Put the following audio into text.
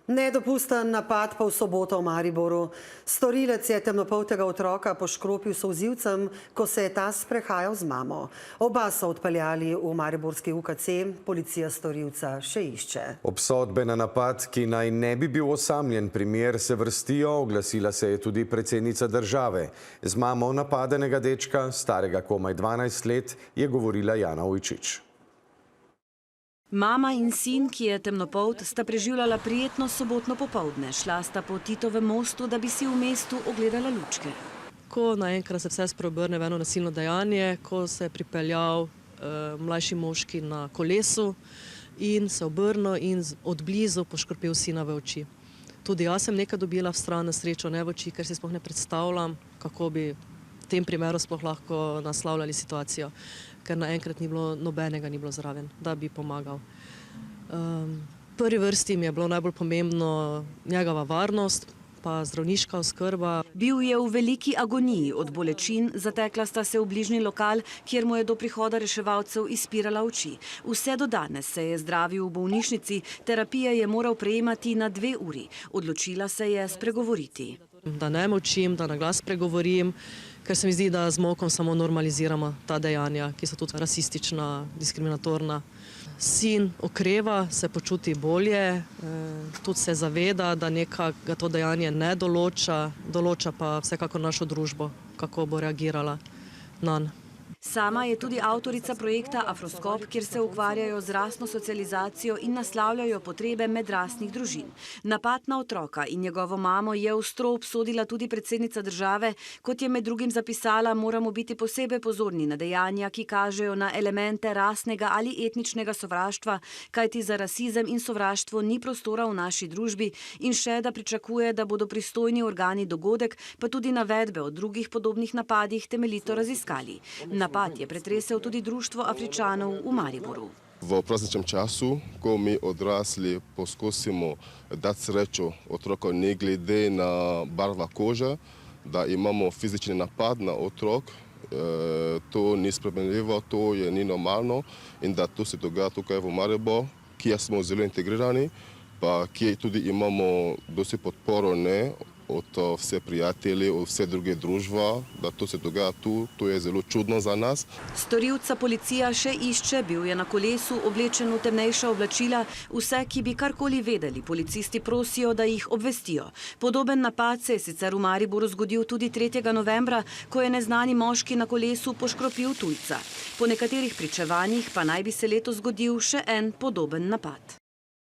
Nedopusten napad pa v soboto v Mariboru. Storilec je temnopoltega otroka poškropil solzivcem, ko se je ta sprehajal z mamo. Oba so odpeljali v mariborski UKC, policija storilca še išče. Obsodbe na napad, ki naj ne bi bil osamljen primer, se vrstijo, oglasila se je tudi predsednica države. Z mamo napadenega dečka, starega komaj 12 let, je govorila Jana Ujčič. Mama in sin, ki je temnopolt, sta preživljala prijetno sobotno popoldne. Šla sta po Titovem mostu, da bi si v mestu ogledala lučke. Ko naenkrat se vse spreobrne v eno nasilno dejanje, ko se je pripeljal mlajši moški na kolesu in se obrnil in od blizu poškropil sina v oči. Tudi jaz sem nekaj dobila v stran, na srečo ne v oči, ker si sploh ne predstavljam, kako bi v tem primeru sploh lahko naslavljali situacijo, ker naenkrat nobenega ni bilo zraven, da bi pomagal. V prvi vrsti mi je bilo najbolj pomembno njegova varnost, pa zdravniška oskrba. Bil je v veliki agoniji od bolečin, zatekla sta se v bližnji lokal, kjer mu je do prihoda reševalcev izpirala oči. Vse do danes se je zdravil v bolnišnici, terapije je moral prejemati na 2 uri. Odločila se je spregovoriti. Da ne molčim, da na glas spregovorim, ker se mi zdi, da z molkom samo normaliziramo ta dejanja, ki so tudi rasistična, diskriminatorna. Sin okreva, se počuti bolje, tudi se zaveda, da nekega to dejanje ne določa, določa pa vsekakor našo družbo, kako bo reagirala nanj. Sama je tudi avtorica projekta Afroskop, kjer se ukvarjajo z rasno socializacijo in naslavljajo potrebe medrasnih družin. Napad na otroka in njegovo mamo je ostro obsodila tudi predsednica države. Kot je med drugim zapisala, moramo biti posebej pozorni na dejanja, ki kažejo na elemente rasnega ali etničnega sovraštva, kajti za rasizem in sovraštvo ni prostora v naši družbi, in še, da pričakuje, da bodo pristojni organi dogodek, pa tudi navedbe o drugih podobnih napadih temeljito raziskali. Napad je pretresel tudi Društvo Afričanov v Mariboru. V prazničnem času, ko mi odrasli poskusimo dati srečo otroku ne glede na barva kože, da imamo fizični napad na otrok, to ni sprejemljivo, to je ni normalno in da to se dogaja tukaj v Mariboru, kjer smo zelo integrirani, pa kjer tudi imamo dosti podporo od vse prijatelji, od vse druge družbe, da to se dogaja tu, to je zelo čudno za nas. Storilca policija še išče, bil je na kolesu, oblečen v temnejša oblačila. Vse, ki bi karkoli vedeli, policisti prosijo, da jih obvestijo. Podoben napad se je sicer v Mariboru zgodil tudi 3. novembra, ko je neznani moški na kolesu poškropil tujca. Po nekaterih pričevanjih pa naj bi se letos zgodil še en podoben napad.